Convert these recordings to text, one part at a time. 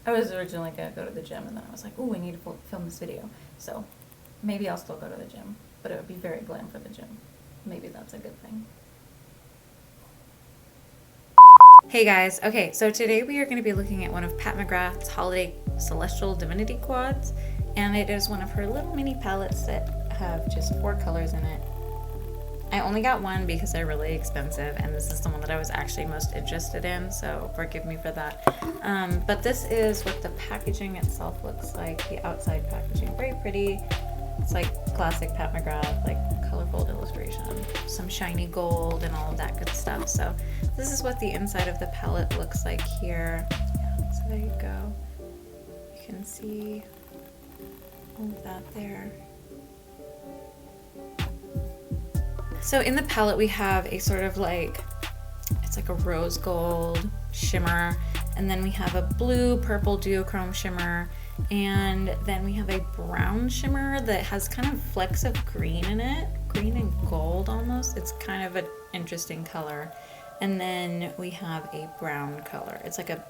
I was originally going to go to the gym, and then I was like, oh, I need to film this video. So maybe I'll still go to the gym, but it would be very glam for the gym. Maybe that's a good thing. Hey guys, okay, so today we are going to be looking at one of Pat Mcgrath's Holiday Celestial Divinity Quads, and it is one of her little mini palettes that have just 4 colors in it. I only got one because they're really expensive, and this is the one that I was actually most interested in, so forgive me for that. But this is what the packaging itself looks like, the outside packaging. Very pretty. It's like classic Pat Mcgrath, like colorful illustration, some shiny gold and all of that good stuff. So this is what the inside of the palette looks like here. Yeah, so there you go. You can see all of that there. So in the palette we have a sort of like, it's like a rose gold shimmer, and then we have a blue purple duochrome shimmer, and then we have a brown shimmer that has kind of flecks of green in it, green and gold almost. It's kind of an interesting color. And then we have a brown color. It's like a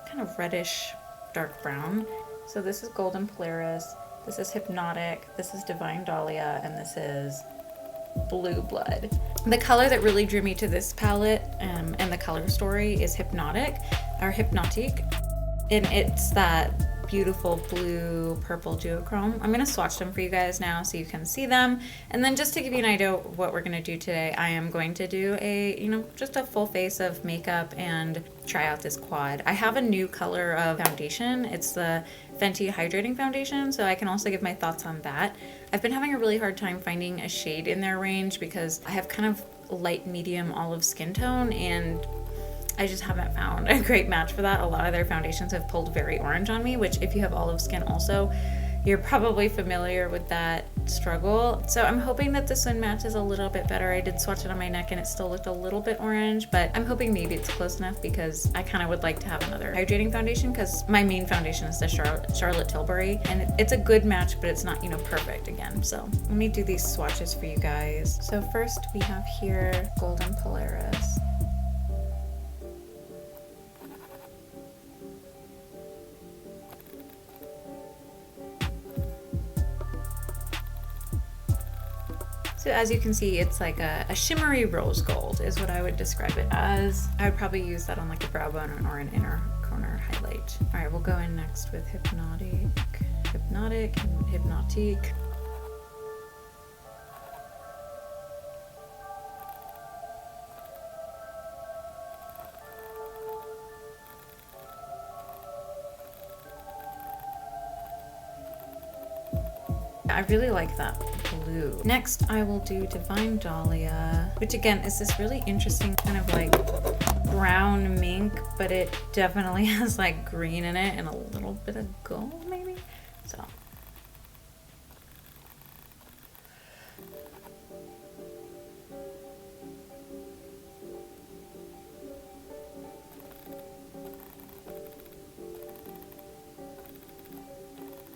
kind of reddish dark brown. So this is Golden Polaris, this is Hypnotic, this is Divine Dahlia, and this is Blue Blood. The color that really drew me to this palette and the color story is Hypnotic, or Hypnotique, and it's that beautiful blue purple duochrome. I'm going to swatch them for you guys now so you can see them, and then just to give you an idea of what we're going to do today, I am going to do a, just a full face of makeup and try out this quad. I have a new color of foundation. It's the Fenty Hydrating foundation, so I can also give my thoughts on that. I've been having a really hard time finding a shade in their range because I have kind of light medium olive skin tone, and I just haven't found a great match for that. A lot of their foundations have pulled very orange on me, which if you have olive skin also, you're probably familiar with that struggle. So I'm hoping that this one matches a little bit better. I did swatch it on my neck and it still looked a little bit orange, but I'm hoping maybe it's close enough because I kind of would like to have another hydrating foundation because my main foundation is the Charlotte Tilbury, and it's a good match, but it's not, perfect again. So let me do these swatches for you guys. So first we have here Golden Polaris. So as you can see, it's like a shimmery rose gold is what I would describe it as. I would probably use that on like a brow bone or an inner corner highlight. All right, we'll go in next with Hypnotic and Hypnotique. I really like that blue. Next, I will do Divine Dahlia, which again is this really interesting kind of like brown mink, but it definitely has like green in it and a little bit of gold maybe. So.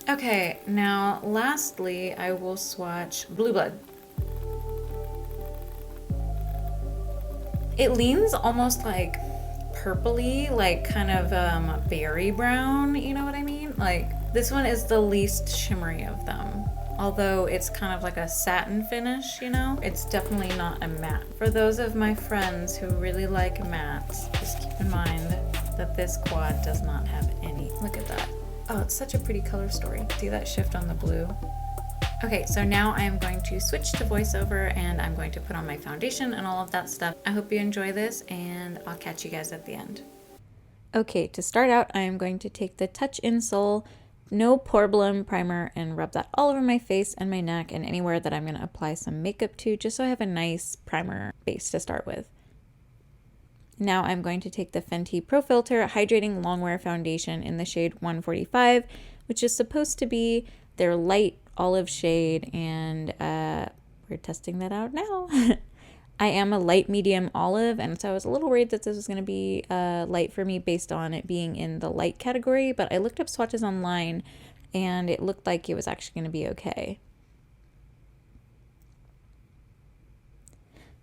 Okay, now lastly, I will swatch Blue Blood. It leans almost like purpley, like kind of berry brown, you know what I mean? Like this one is the least shimmery of them, although it's kind of like a satin finish, It's definitely not a matte. For those of my friends who really like mattes, just keep in mind that this quad does not have any. Look at that. Oh, it's such a pretty color story. See that shift on the blue? Okay, so now I am going to switch to voiceover and I'm going to put on my foundation and all of that stuff. I hope you enjoy this and I'll catch you guys at the end. Okay, to start out, I am going to take the Touch in Sol No Poreblem primer and rub that all over my face and my neck and anywhere that I'm going to apply some makeup to, just so I have a nice primer base to start with. Now I'm going to take the Fenty Pro Filt'r Hydrating Longwear Foundation in the shade 145, which is supposed to be their light olive shade, and we're testing that out now. I am a light medium olive, and so I was a little worried that this was going to be light for me based on it being in the light category, but I looked up swatches online and it looked like it was actually going to be okay.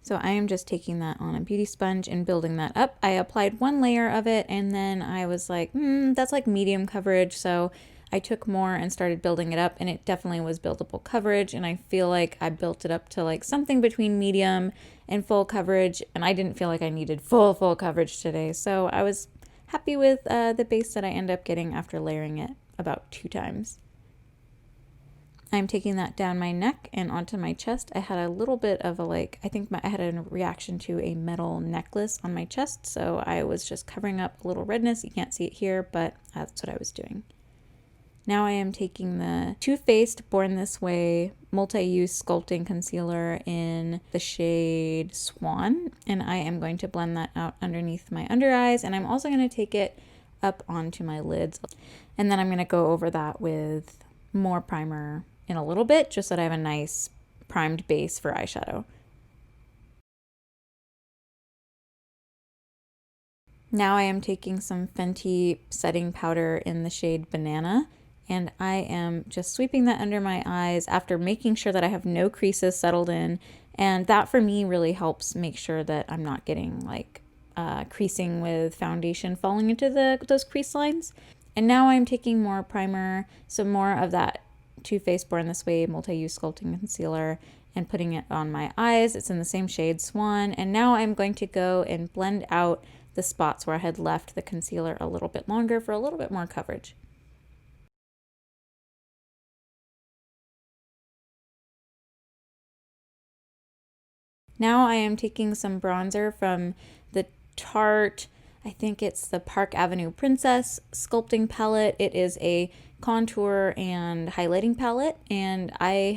So I am just taking that on a beauty sponge and building that up. I applied one layer of it and then I was like, that's like medium coverage. So I took more and started building it up, and it definitely was buildable coverage. And I feel like I built it up to like something between medium and full coverage. And I didn't feel like I needed full coverage today. So I was happy with the base that I ended up getting after layering it about 2 times. I'm taking that down my neck and onto my chest. I had a little bit of a I had a reaction to a metal necklace on my chest, so I was just covering up a little redness. You can't see it here, but that's what I was doing. Now I am taking the Too Faced Born This Way multi-use sculpting concealer in the shade Swan, and I am going to blend that out underneath my under eyes, and I'm also going to take it up onto my lids, and then I'm going to go over that with more primer in a little bit, just so that I have a nice primed base for eyeshadow. Now I am taking some Fenty setting powder in the shade Banana, and I am just sweeping that under my eyes after making sure that I have no creases settled in, and that for me really helps make sure that I'm not getting like creasing with foundation falling into those crease lines. And now I'm taking more primer, some more of that Too Faced Born This Way multi-use sculpting concealer, and putting it on my eyes. It's in the same shade Swan, and now I'm going to go and blend out the spots where I had left the concealer a little bit longer for a little bit more coverage. Now I am taking some bronzer from the Tarte, I think it's the Park Avenue Princess sculpting palette. It is a contour and highlighting palette, and I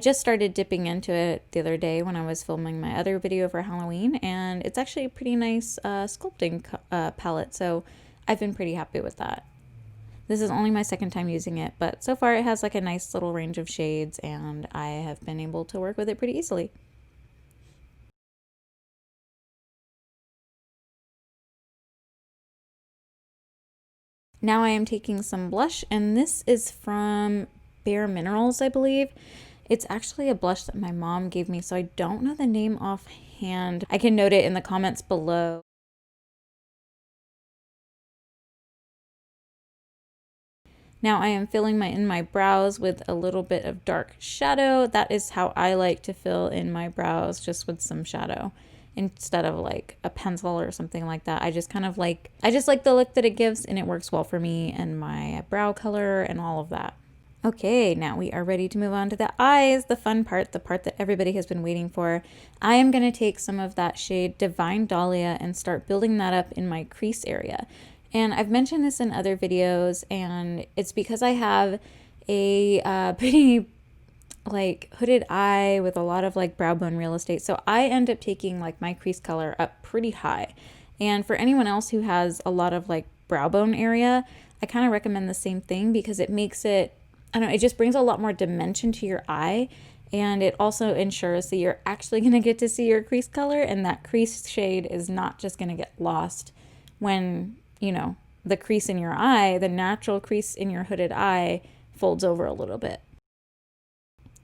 just started dipping into it the other day when I was filming my other video for Halloween, and it's actually a pretty nice sculpting palette, so I've been pretty happy with that. This is only my second time using it, but so far it has like a nice little range of shades, and I have been able to work with it pretty easily. Now I am taking some blush, and this is from Bare Minerals, I believe. It's actually a blush that my mom gave me, so I don't know the name offhand. I can note it in the comments below. Now I am filling in my brows with a little bit of dark shadow. That is how I like to fill in my brows, just with some shadow instead of like a pencil or something like that. I just like the look that it gives, and it works well for me and my brow color and all of that. Okay, now we are ready to move on to the eyes, the fun part, the part that everybody has been waiting for. I am going to take some of that shade Divine Dahlia and start building that up in my crease area. And I've mentioned this in other videos, and it's because I have a pretty like hooded eye with a lot of like brow bone real estate. So I end up taking like my crease color up pretty high. And for anyone else who has a lot of like brow bone area, I kind of recommend the same thing, because it makes it, I don't know, it just brings a lot more dimension to your eye. And it also ensures that you're actually going to get to see your crease color, and that crease shade is not just going to get lost when, you know, the crease in your eye, the natural crease in your hooded eye, folds over a little bit.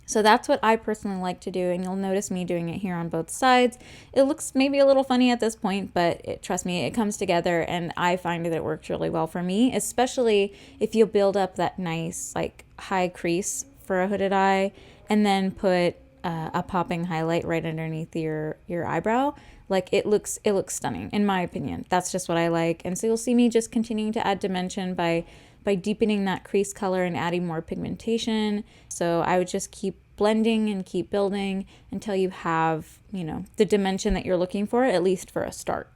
So that's what I personally like to do, and you'll notice me doing it here on both sides. It looks maybe a little funny at this point, but trust me, it comes together, and I find that it works really well for me, especially if you build up that nice like high crease for a hooded eye and then put a popping highlight right underneath your eyebrow. Like it looks stunning, in my opinion. That's just what I like. And so you'll see me just continuing to add dimension by deepening that crease color and adding more pigmentation. So I would just keep blending and keep building until you have, you know, the dimension that you're looking for, at least for a start.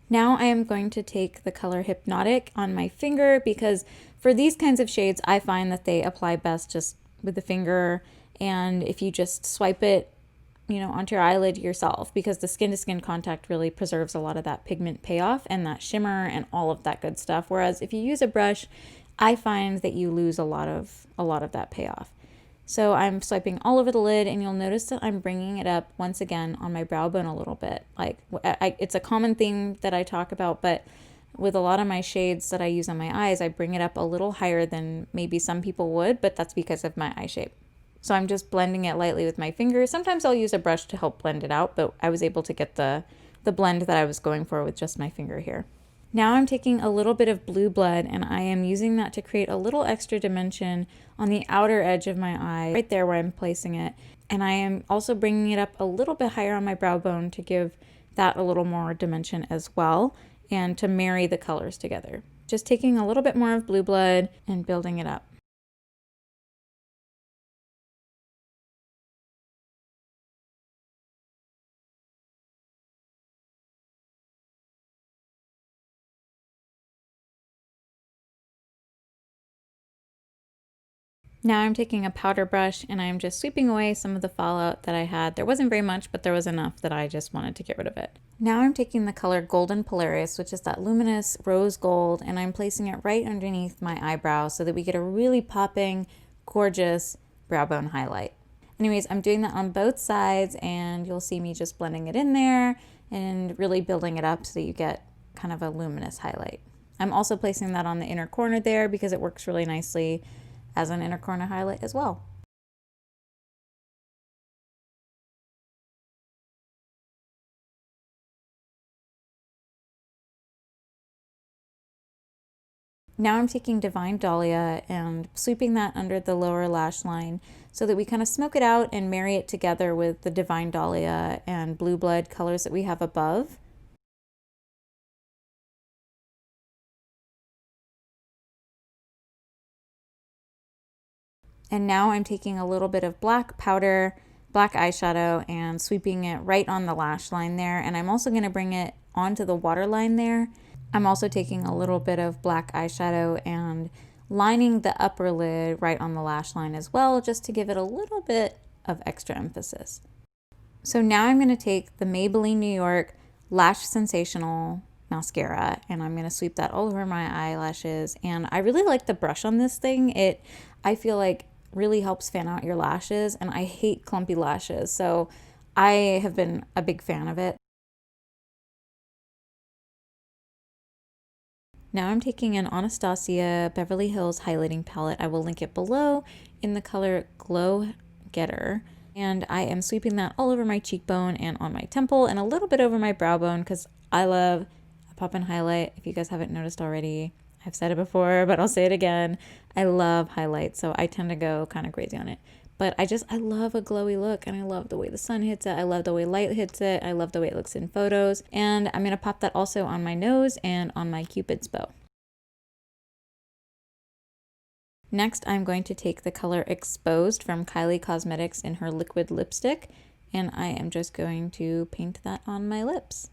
Now I am going to take the color Hypnotic on my finger, because for these kinds of shades, I find that they apply best just with the finger. And if you just swipe it, you know, onto your eyelid yourself, because the skin to skin contact really preserves a lot of that pigment payoff and that shimmer and all of that good stuff. Whereas if you use a brush, I find that you lose a lot of that payoff. So I'm swiping all over the lid, and you'll notice that I'm bringing it up once again on my brow bone a little bit. Like it's a common theme that I talk about, but with a lot of my shades that I use on my eyes, I bring it up a little higher than maybe some people would, but that's because of my eye shape. So I'm just blending it lightly with my fingers. Sometimes I'll use a brush to help blend it out, but I was able to get the blend that I was going for with just my finger here. Now I'm taking a little bit of blue blood and I am using that to create a little extra dimension on the outer edge of my eye, right there where I'm placing it. And I am also bringing it up a little bit higher on my brow bone to give that a little more dimension as well and to marry the colors together. Just taking a little bit more of blue blood and building it up. Now I'm taking a powder brush and I'm just sweeping away some of the fallout that I had. There wasn't very much, but there was enough that I just wanted to get rid of it. Now I'm taking the color Golden Polaris, which is that luminous rose gold, and I'm placing it right underneath my eyebrow so that we get a really popping, gorgeous brow bone highlight. Anyways, I'm doing that on both sides and you'll see me just blending it in there and really building it up so that you get kind of a luminous highlight. I'm also placing that on the inner corner there because it works really nicely as an inner corner highlight as well. Now I'm taking Divine Dahlia and sweeping that under the lower lash line so that we kind of smoke it out and marry it together with the Divine Dahlia and Blue Blood colors that we have above. And now I'm taking a little bit of black powder, black eyeshadow, and sweeping it right on the lash line there. And I'm also going to bring it onto the waterline there. I'm also taking a little bit of black eyeshadow and lining the upper lid right on the lash line as well, just to give it a little bit of extra emphasis. So now I'm going to take the Maybelline New York Lash Sensational mascara and I'm going to sweep that all over my eyelashes. And I really like the brush on this thing. I feel like really helps fan out your lashes, and I hate clumpy lashes, so I have been a big fan of it. Now I'm taking an Anastasia Beverly Hills highlighting palette. I will link it below in the color Glow Getter, and I am sweeping that all over my cheekbone and on my temple and a little bit over my brow bone because I love a pop and highlight. If you guys haven't noticed already, I've said it before, but I'll say it again. I love highlights, so I tend to go kind of crazy on it. But I love a glowy look, and I love the way the sun hits it. I love the way light hits it. I love the way it looks in photos. And I'm going to pop that also on my nose and on my Cupid's bow. Next, I'm going to take the color Exposed from Kylie Cosmetics in her liquid lipstick, and I am just going to paint that on my lips.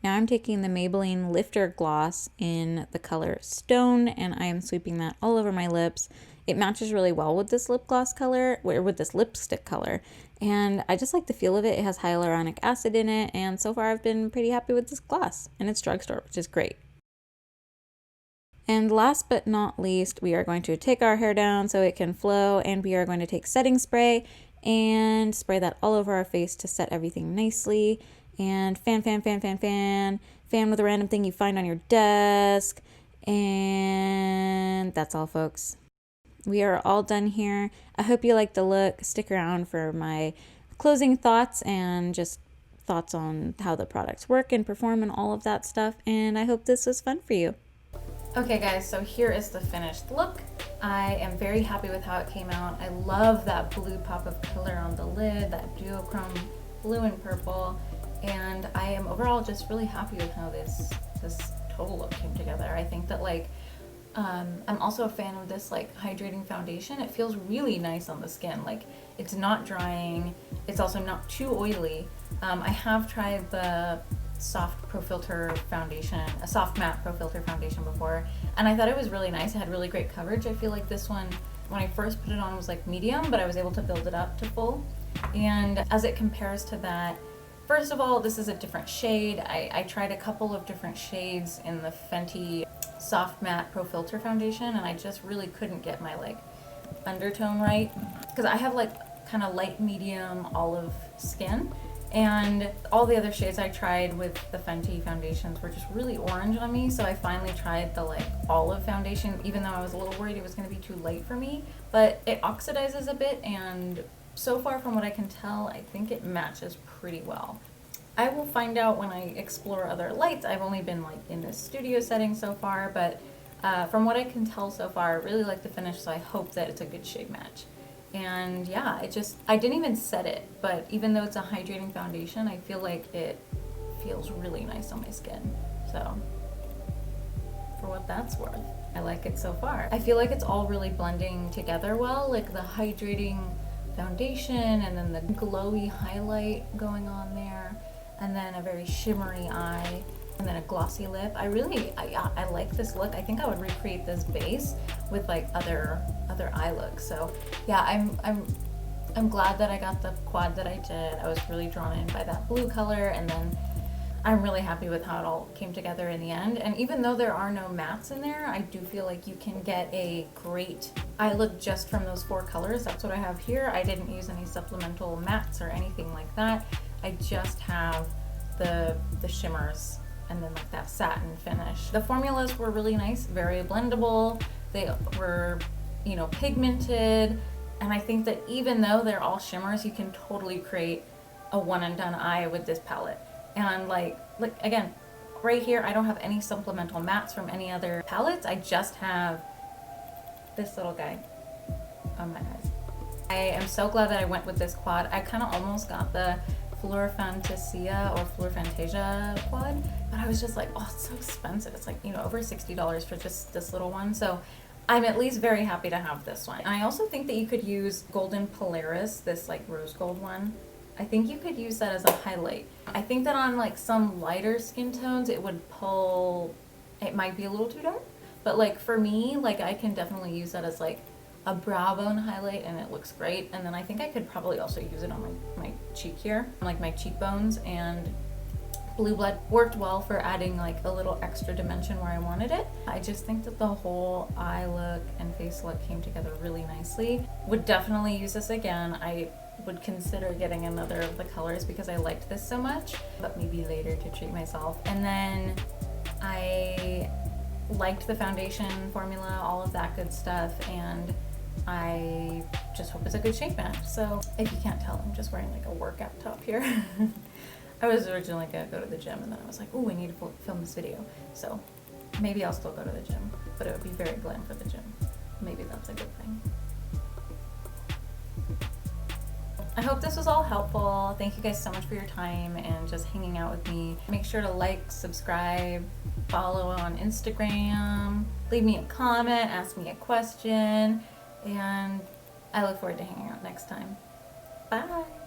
Now I'm taking the Maybelline Lifter gloss in the color Stone, and I am sweeping that all over my lips. It matches really well with this lip gloss color, or with this lipstick color, and I just like the feel of it. It has hyaluronic acid in it, and so far I've been pretty happy with this gloss, and it's drugstore, which is great. And last but not least, we are going to take our hair down so it can flow, and we are going to take setting spray and spray that all over our face to set everything nicely. And fan with a random thing you find on your desk. And that's all, folks. We are all done here. I hope you like the look. Stick around for my closing thoughts and just thoughts on how the products work and perform and all of that stuff. And I hope this was fun for you. Okay guys, so here is the finished look. I am very happy with how it came out. I love that blue pop of color on the lid, that duochrome blue and purple. And I am overall just really happy with how this total look came together. I think that I'm also a fan of this hydrating foundation. It feels really nice on the skin. It's not drying. It's also not too oily. I have tried the soft pro filter foundation, a soft matte pro filter foundation before, and I thought it was really nice. It had really great coverage. I feel like this one, when I first put it on, was medium, but I was able to build it up to full. And as it compares to that, first of all, this is a different shade. I tried a couple of different shades in the Fenty Soft Matte Pro Filter Foundation, and I just really couldn't get my undertone right. Because I have kind of light medium olive skin. And all the other shades I tried with the Fenty foundations were just really orange on me, so I finally tried the like olive foundation, even though I was a little worried it was going to be too light for me. But it oxidizes a bit, and so far from what I can tell, I think it matches pretty well. I will find out when I explore other lights. I've only been like in this studio setting so far, but from what I can tell so far, I really like the finish, so I hope that it's a good shade match. And yeah, I didn't even set it, but even though it's a hydrating foundation, I feel like it feels really nice on my skin. So for what that's worth, I like it so far. I feel like it's all really blending together well, like the hydrating foundation and then the glowy highlight going on there, and then a very shimmery eye, and then a glossy lip. I like this look. I think I would recreate this base with like other eye looks. So yeah, I'm glad that I got the quad that I did. I was really drawn in by that blue color, and then I'm really happy with how it all came together in the end. And even though there are no mattes in there, I do feel like you can get a great eye look just from those 4 colors. That's what I have here. I didn't use any supplemental mattes or anything like that. I just have the shimmers and then like that satin finish. The formulas were really nice, very blendable. They were, you know, pigmented. And I think that even though they're all shimmers, you can totally create a one and done eye with this palette. And like again, right here, I don't have any supplemental mattes from any other palettes. I just have this little guy on my eyes. I am so glad that I went with this quad. I kind of almost got the Fleur Fantasia or Fleur Fantasia quad, but I was just like, oh, it's so expensive. It's like, you know, over $60 for just this little one. So I'm at least very happy to have this one. And I also think that you could use Golden Polaris, this like rose gold one. I think you could use that as a highlight. I think that on like some lighter skin tones, it would pull, it might be a little too dark, but like for me, like I can definitely use that as like a brow bone highlight, and it looks great. And then I think I could probably also use it on my cheek here, like my cheekbones. And Blue Blood worked well for adding like a little extra dimension where I wanted it. I just think that the whole eye look and face look came together really nicely. Would definitely use this again. I would consider getting another of the colors because I liked this so much, but maybe later to treat myself. And then I liked the foundation formula, all of that good stuff, and I just hope it's a good shade match. So if you can't tell, I'm just wearing like a workout top here. I was originally gonna go to the gym, and then I was like, oh, I need to film this video. So maybe I'll still go to the gym, but it would be very glam for the gym. Maybe that's a good thing. I hope this was all helpful. Thank you guys so much for your time and just hanging out with me. Make sure to like, subscribe, follow on Instagram, leave me a comment, ask me a question, and I look forward to hanging out next time. Bye!